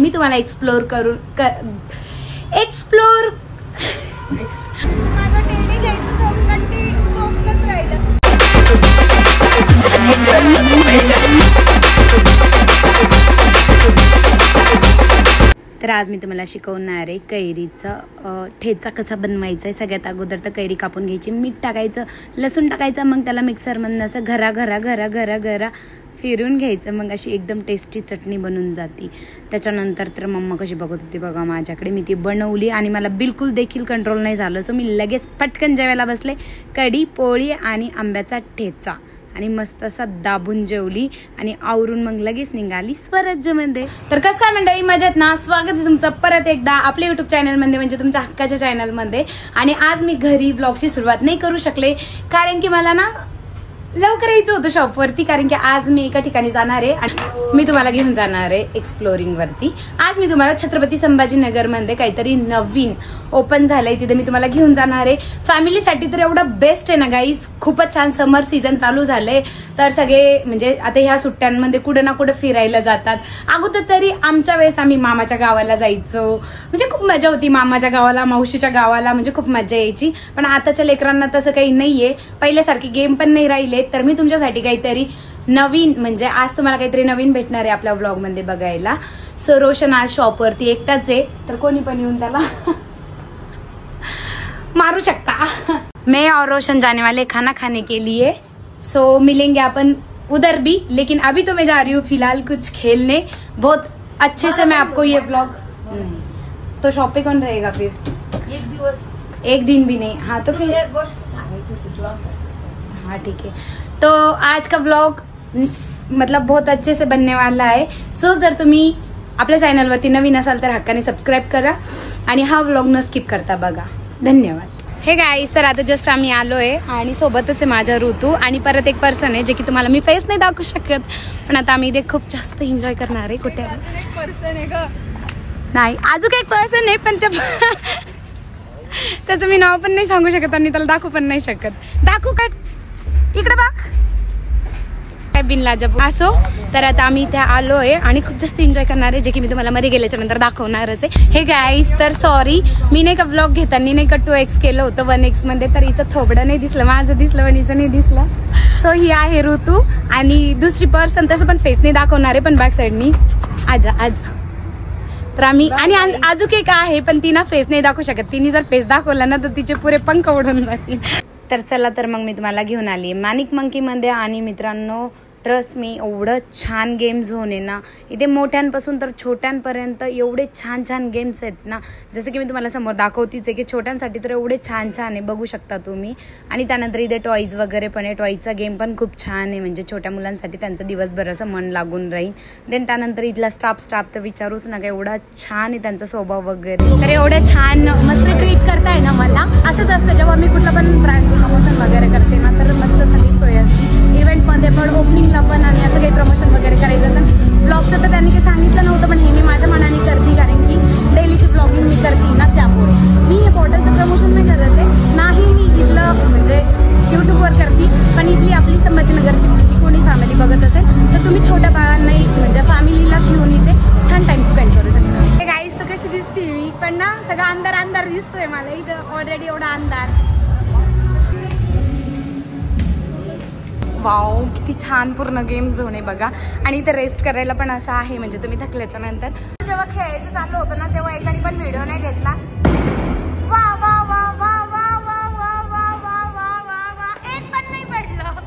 आणि मी तुम्हाला एक्सप्लोर करून माझं टेडी घ्यायचं स्वप्नच राहिलं. तर आज मी तुम्हाला शिकवणार आहे कैरीचं ठेचा कसा बनवायचा आहे. सगळ्यात अगोदर तर कैरी कापून घ्यायची, मीठ टाकायचं, लसूण टाकायचं, मग त्याला मिक्सरमधून असं घरा फिरून घ्यायचं. मग अशी एकदम टेस्टी चटणी बनून जाते. त्याच्यानंतर तर मम्मा कशी बघत होती बघा माझ्याकडे, मी ती बनवली आणि मला बिलकुल देखील कंट्रोल नाही झालं. सो मी लगेच पटकन जेवायला बसले. कढी, पोळी आणि आंब्याचा ठेचा आणि मस्त असा दाबून जेवली आणि आवरून मग लगेच निघाली स्वराज्यमध्ये. तर कसं काय मंडळी, मजेत ना? स्वागत आहे तुमचं परत एकदा आपल्या युट्यूब चॅनलमध्ये, म्हणजे तुमच्या हक्काच्या चॅनलमध्ये. आणि आज मी घरी ब्लॉगची सुरुवात नाही करू शकले कारण की मला ना लवकर यायचं होतं शॉपवरती, कारण की आज मी एका ठिकाणी जाणार आहे आणि मी तुम्हाला घेऊन जाणार आहे एक्सप्लोरिंग वरती. आज मी तुम्हाला छत्रपती संभाजीनगर मध्ये काहीतरी नवीन ओपन झालंय, तिथे मी तुम्हाला घेऊन जाणार आहे. फॅमिलीसाठी तर एवढं बेस्ट आहे ना गाईज, खूपच छान. समर सीझन चालू झालंय तर सगळे म्हणजे आता ह्या सुट्ट्यांमध्ये कुठे ना कुठे फिरायला जातात. अगोदर तरी आमच्या वेळेस आम्ही मामाच्या गावाला जायचो, म्हणजे खूप मजा होती. मामाच्या गावाला, मावशीच्या गावाला, म्हणजे खूप मजा यायची. पण आताच्या लेकरांना तसं काही नाहीये, पहिल्यासारखे गेम पण नाही राहिले. तर मी तुमच्यासाठी काहीतरी नवीन, म्हणजे आज तुम्हाला काहीतरी नवीन भेटणार आहे आपल्या व्लॉग मध्ये बघायला. सो रोशन आज शॉपवरती एकटाच आहे, तर कोणी पण येऊन त्याला मारू शकता. मैं और रोशन जाने वाले खाना खाने के लिए, सो मिलेंगे अपन उधर भी. लेकिन अभी तो मैं जा रही हूँ फिलहाल कुछ खेलने. बहुत अच्छे से मैं आपको ये ब्लॉग, तो शॉप पे कौन रहेगा फिर? एक दिन भी नहीं. हाँ तो फिर हाँ ठीक है. तो आज का ब्लॉग मतलब बहुत अच्छे से बनने वाला है. सो जर तुम्ही आपल्या चॅनलवरती नवीन असाल तर हक्काने सबस्क्राईब करा आणि हा ब्लॉग न स्किप करता बघा. धन्यवाद. हे गाईस, तर आता जस्ट आम्ही आलोय आणि सोबतच आहे माझ्या ऋतू आणि परत एक पर्सन आहे जे की तुम्हाला मी फेस नाही दाखवू शकत, पण आता आम्ही इथे खूप जास्त एन्जॉय करणार आहे. कुठे नाही, अजून एक पर्सन आहे पण त्याचं मी नाव पण नाही सांगू शकत आणि त्याला दाखवू पण नाही शकत. दाखवू का? इकडे बघ, काय बिनलाजब असो. तर आता आम्ही इथे आलोय आणि खूप जास्त एन्जॉय करणार आहे, जे की मी तुम्हाला मध्ये गेल्याच्या नंतर दाखवणारच आहे. हे गाईस, तर सॉरी मी नाही का ब्लॉग घेताना नाही का 2x केलं होतं 1x मध्ये, तर हिचं थोबडं नाही दिसलं, माझं दिसलं पण हिचं नाही दिसलं. सो ही आहे ऋतू आणि दुसरी पर्सन, तसं पण फेस नाही दाखवणार आहे पण बॅक साईडनी आजा. तर आम्ही आणि अजून एक आहे पण ती ना फेस नाही दाखवू शकत. तिने जर फेस दाखवला ना तर तिचे पुरे पंख उडून जातील. तर चला, तर मग मी तुम्हाला घेऊन आली मॅनिक मंकी मध्ये. आणि मित्रांनो ट्रस्ट मी, एवढं छान गेम झोन आहे ना इथे, मोठ्यांपासून तर छोट्यांपर्यंत एवढे छान छान गेम्स आहेत ना. जसं की मी तुम्हाला समोर दाखवतीच आहे की छोट्यांसाठी तर एवढे छान छान आहे, बघू शकता तुम्ही. आणि त्यानंतर इथे टॉईज वगैरे पण आहे. टॉईजचा गेम पण खूप छान आहे, म्हणजे छोट्या मुलांसाठी त्यांचं दिवसभर असं मन लागून राहील. देन त्यानंतर इथला स्टाफ तर विचारूच नका, एवढा छान आहे त्यांचा स्वभाव वगैरे. तर एवढं छान मस्त ट्रीट करताय ना मला. असंच असतं जेव्हा मी कुठलं पण ब्रँडचं प्रमोशन वगैरे करते ना, तर मस्त सगळी सोय असते. इव्हेंटमध्ये पण, ओपनिंगला पण, आणि असं काही प्रमोशन वगैरे करायचं असेल. ब्लॉगचं तर त्यांनी काही सांगितलं नव्हतं, पण हे मी माझ्या मनाने करते कारण की डेलीची ब्लॉगिंग मी करते ना, त्यामुळे मी हे बॉटलचं प्रमोशन नाही करत आहे. नाही मी इथलं म्हणजे यूट्यूबवर करते, पण इथली आपली संभाजीनगरची जी कोणी फॅमिली बघत असेल तर तुम्ही छोट्या बाळांनाही म्हणजे फॅमिलीला घेऊन इथे छान टाइम स्पेंड करू शकता. हे गाईस, तर कशी दिसते मी पण ना, सगळं अंधार दिसतोय मला इथं ऑलरेडी, एवढा अंधार. वाव, किती छान पूर्ण गेम झोन आहे बघा. आणि इथे रेस्ट करायला पण असं आहे, म्हणजे तुम्ही थकल्याच्या नंतर. जेव्हा खेळायचं चालू होतं ना तेव्हा एकाने पण व्हिडिओ नाही घेतला. वा वा वा वा वा वा वा वा वा वा वा वा, एक पण नाही पडलं.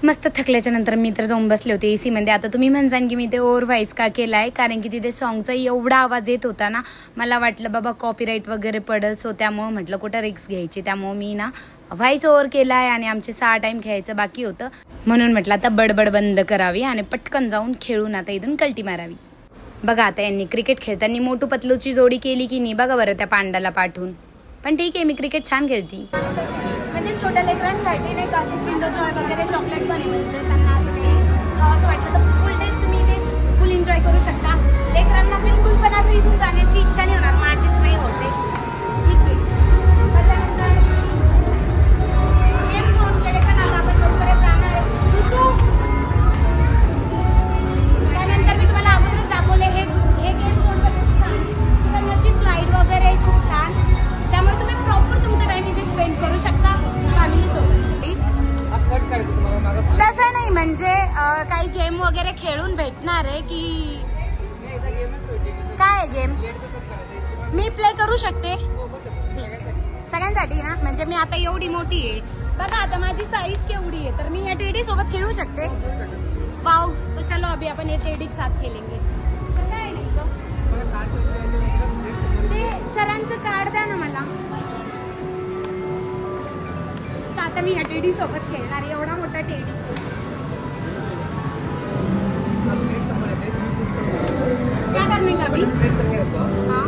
मस्त थकल्याच्या नंतर मी तर जाऊन बसले होते AC मध्ये. आता तुम्ही म्हणसान की मी ते ओव्हर व्हॉइस का केलाय, कारण की तिथे सॉंगचा एवढा आवाज येत होता ना, मला वाटलं बाबा कॉपीराईट वगैरे पडल. सो त्यामुळे म्हटलं कुठं रिक्स घ्यायची, त्यामुळे मी ना व्हॉइस ओव्हर केलाय. आणि आमचे 6 टाइम खेळायचं बाकी होतं, म्हणून म्हटलं आता बडबड बंद करावी आणि पटकन जाऊन खेळून आता इथून कल्टी मारावी. बघा आता यांनी क्रिकेट खेळताना मोटू पतलूची जोडी केली की नाही बघा बरं त्या पांडाला पाठवून. पण ठीक आहे, मी क्रिकेट छान खेळती. म्हणजे छोट्या लेकरांसाठी नाही का असे किंडर जॉय वगैरे चॉकलेट पण आहे, म्हणजे त्यांना असं काही असं वाटलं तर फुल टाइम तुम्ही इथे फुल एन्जॉय करू शकता. लेकरांना बिलकुल पण असं इथून जाण्याची इच्छा नाही होणार, माझीच वेळ होते. ठीक आहे, त्याच्यानंतर गेम झोनकडे पण आता आपण लवकरच जाणार आहे. त्यानंतर मी तुम्हाला अगोदरच दाखवले हे गेम मी प्ले करू शकते सगळ्यांसाठी ना. म्हणजे मी आता एवढी मोठी आहे बघा, आता माझी साईज केवढी आहे, तर मी या टेडी सोबत खेळू शकते. वाव, तो चलो अभी आपण ये टेडी साथ खेलेंगे. कसं आहे नेमकं ते सरांचं कार्ड द्या ना मला. तर आता मी या टेडी सोबत खेळणार, एवढा मोठा टेडी. क्या करने का अभी? हाँ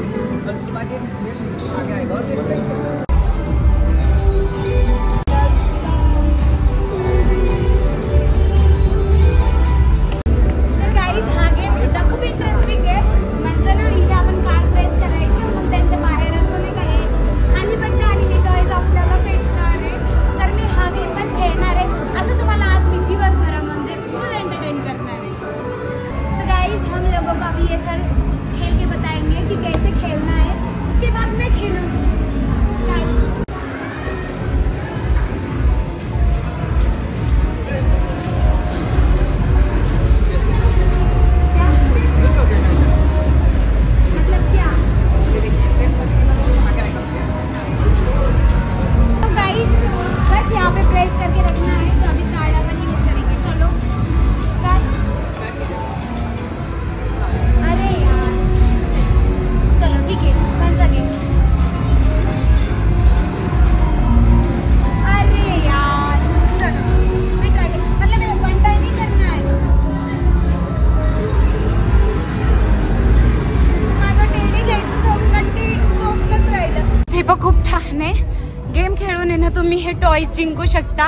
तुम्ही हे टॉयज जिंकू शकता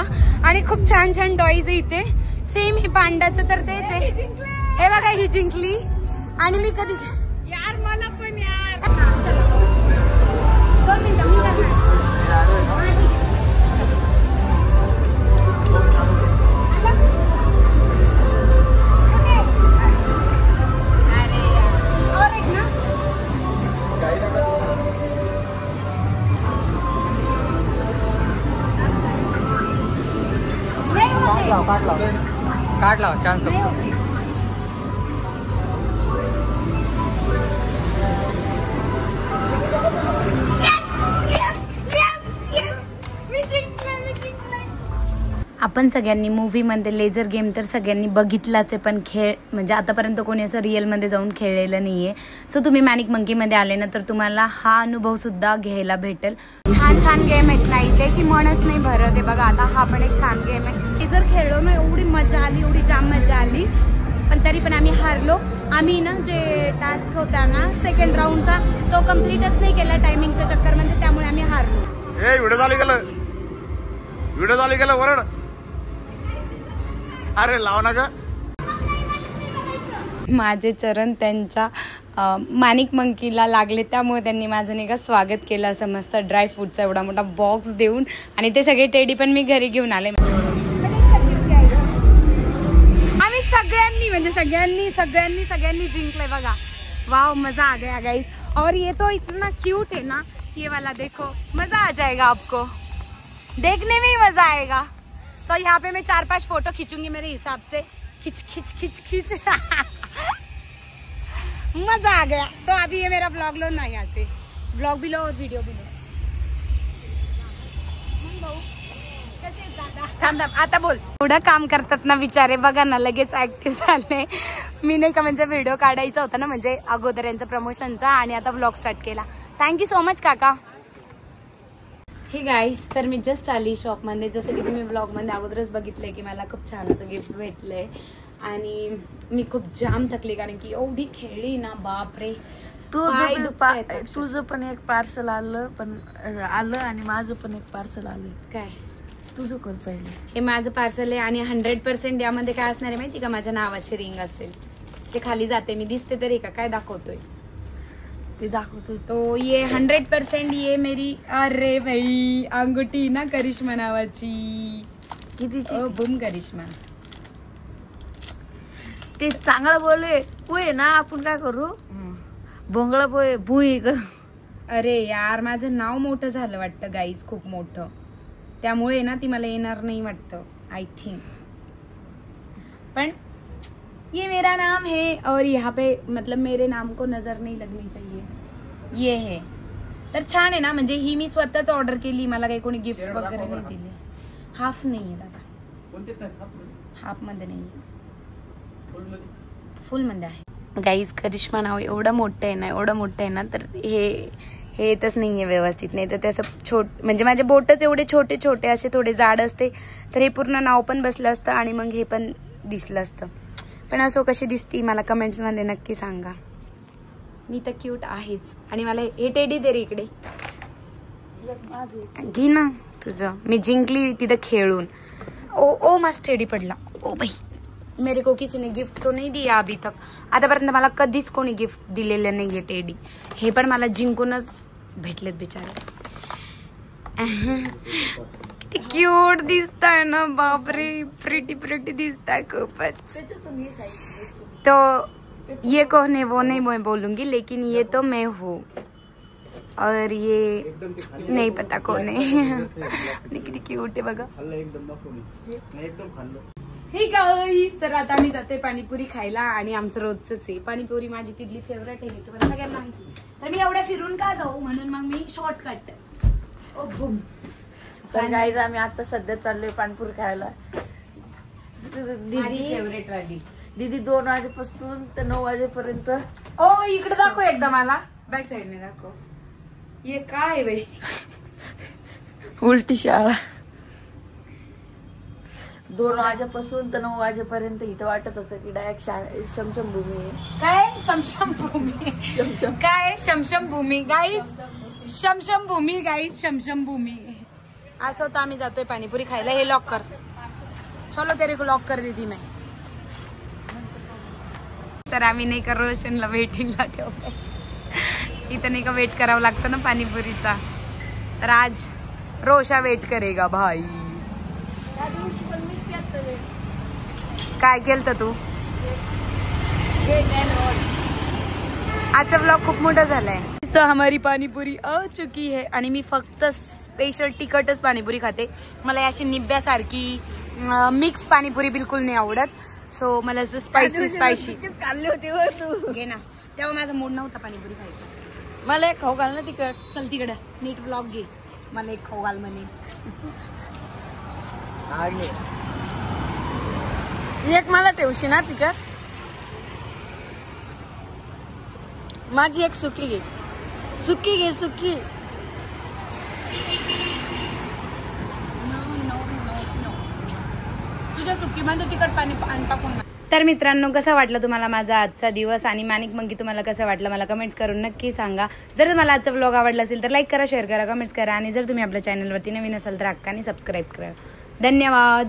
आणि खूप छान छान टॉयज आहे इथे. सेम हे पांडाचं तर तेच आहे. हे बघा, ही जिंकली आणि मी कधी यार मला पण यार. दोन मिनिटं मी और एक ना काट लाव चान्स. आपण सगळ्यांनी मूवीमध्ये लेझर गेम तर सगळ्यांनी बघितलाच आहे, पण खेळ म्हणजे आतापर्यंत कोणी असं रिअलमध्ये जाऊन खेळलेलं नाही आहे. सो तुम्ही मॅनिक मंकीमध्ये आले ना तर तुम्हाला हा अनुभवसुद्धा घ्यायला भेटेल. छान छान गेम आहेत ना इथे की मनच नाही भरत आहे. बघा आता हा पण एक छान गेम आहे. हे जर खेळलो ना एवढी मजा आली, एवढी जाम मजा आली, पण तरी पण आम्ही हारलो. आम्ही ना जे टास्क होता ना सेकंड राऊंडचा तो कम्प्लीटच नाही केला टायमिंगच्या चक्करमध्ये, त्यामुळे आम्ही हारलो. व्हिडिओ झाली गेलं वरड. अरे लाव ना ग. माझे चरण त्यांच्या मॅनिक मंकीला लागले, त्यामुळे त्यांनी माझं नाही का स्वागत केलं असं मस्त ड्रायफ्रूटचा एवढा मोठा बॉक्स देऊन. आणि ते सगळे टेडी पण मी घरी घेऊन आले. आम्ही सगळ्यांनी जिंकले बघा. वाव, मजा आ गया गाइस. और ये तो इतना क्यूट है ना, ये वाला देखो, मजा आ जाएगा आपको, देखने में ही मजा आएगा. तो यहाँ पे मैं 4-5 फोटो खींचूंगी मेरे हिसाब से. खींच खींच खींच खींच मजा आ गया. तो अभी ये मेरा ब्लॉग लो ना, यहाँ से ब्लॉग भी लो और वीडियो भी लो. आता बोल. एवढं काम करतात ना बिचारे, बघा ना लगेच ऍक्टिव्ह झाले. मी नाही का म्हणजे व्हिडिओ काढायचा होता ना, म्हणजे अगोदर यांचा प्रमोशनचा, आणि आता व्लॉग स्टार्ट केला. थँक्यू सो मच काका. हे गाईस, तर मी जस्ट आली शॉपमध्ये. जसं की तुम्ही व्लॉगमध्ये अगोदरच बघितलंय की मला खूप छान असं गिफ्ट भेटलंय आणि मी खूप जाम थकली, कारण की एवढी खेळली ना, बापरे. तुझं पण एक पार्सल आलं आणि माझं पण एक पार्सल आलं. काय तुझं कर पहिले. हे माझं पार्सल आहे आणि 100% यामध्ये काय असणार आहे माहिती का, माझ्या नावाची रिंग असेल. ते खाली जाते, मी दिसते तरी का, काय दाखवतोय ते दाखवतोय. तो ये 100% ये मेरी, अरे भाई अंगुठी ना करिश्मा नावाची. कितीची? बुम करिश्मा. ते चांगलं बोलले पोहे ना, आपण काय करू, भोंगळा पोहे भुई कर. अरे यार, माझं नाव मोठं झालं वाटतं गाईज, खूप मोठं, त्यामुळे ना ती मला येणार नाही वाटतं आय थिंक. पण ये मेरा नाम है और यहाँ पे मतलब मेरे नाम को नजर नहीं लगनी चाहिए, ये है. तर छान आहे ना, म्हणजे ही मी स्वतःच ऑर्डर केली, मला काही कोणी गिफ्ट वगैरे नाही दिले. हाफ नाहीये दादा, हाफ मध्ये नाहीये, फुल मध्ये आहे. गाईज करिश्मा नाव एवढं मोठं आहे ना, एवढं मोठं आहे ना, तर हे येतच नाहीये व्यवस्थित. नाही तर त्याचं म्हणजे माझे बोटच एवढे छोटे छोटे असे थोडे जाड असते, तर हे पूर्ण नाव पण बसलं असतं आणि मग हे पण दिसलं असतं. पण असो कशी दिसती मला कमेंट्स मध्ये नक्की सांगा. मी तर क्यूट आहेच. आणि मला हे टेडी दे रे इकडे, घे ना तुझं. मी जिंकली तिथं खेळून. ओ मस्त टेडी पडला. ओ भाई मेरे को किसी ने गिफ्ट तो नहीं दिया अभी तक. आतापर्यंत मला कधीच कोणी गिफ्ट दिलेलं नाहीये टेडी. हे पण मला जिंकूनच भेटलेत बिचारे. किती क्यूट दिसताय ना, बापरे, प्रिटी प्रिटी दिसताय खूपच. तो ये कौन है वो नहीं मैं बोलूंगी, लेकिन ये तो मैं हूँ और ये नहीं पता कौन है. किती क्यूट आहे बघा. हे गाईस, तर आता आम्ही जातोय पाणीपुरी खायला आणि आमचं रोजच आहे. पाणीपुरी माझी तिथली फेवरेट आहे, तुम्हाला सगळ्यांना माहिती. तर मी एवढ्या फिरून का जाऊ, म्हणून मग मी शॉर्टकट. ओ बूम. तर गाईज आम्ही आता सध्या चाललोय पाणीपुरी खायला. माझी फेवरेट वाली दीदी 2 वाजेपासून तर 9 वाजेपर्यंत. ओ इकडे दाखव एकदा मला, बॅक साइडने दाखव. ये काय आहे बाई, उलटी शाळा. 2 वाजेपासून तर 9 वाजेपर्यंत इथं वाटत होतं की डायरेक्ट शमशमभूमी आहे. काय शमशमभूमी, काय शमशमभूमी गाईज, शमशमभूमी गाईज, शमशमभूमी. असं होतं आम्ही जातोय पाणीपुरी खायला. हे लॉक कर, चलो तेरे को लॉक कर देती मैं. तर आम्ही नाही का रोशनला वेटिंगला ठेवलं. इथं नाही का वेट करावं लागतं ना पाणीपुरीचा. तर आज रोशा वेट करेगा भाई. काय केलं तू? आजचा ब्लॉग खूप मोठा झालाय. तो हमारी पाणीपुरी आ चुकी है आणि मी फक्त स्पेशल तिखटच पाणीपुरी खाते. मला अशी निब्यासारखी मिक्स पाणीपुरी बिलकुल नाही आवडत. सो मला असं स्पायसी खाल्ली होती वर तू. घे ना, तेव्हा माझा मूड नव्हता पाणीपुरी खायचा. मला एक खाऊ घाल ना तिखट. चल तिकडं नीट ब्लॉग घे, मला एक खाऊ घाल म्हणे. एक मला ठेवशी ना तिखट. माझी एक सुकी घे, सुकी घे, सुकी. तुझ्या सुकीमध्ये तिखट पाणी टाकून. तर मित्रांनो, कसं वाटलं तुम्हाला माझा आजचा दिवस आणि माणिक मंकी तुम्हाला कसं वाटलं मला कमेंट्स करून नक्की सांगा. जर तुम्हाला आजचा व्लॉग आवडला असेल तर लाईक करा, शेअर करा, कमेंट्स करा आणि जर तुम्ही आपल्या चॅनलवरती नवीन असाल तर हक्काने सबस्क्राईब करा. धन्यवाद.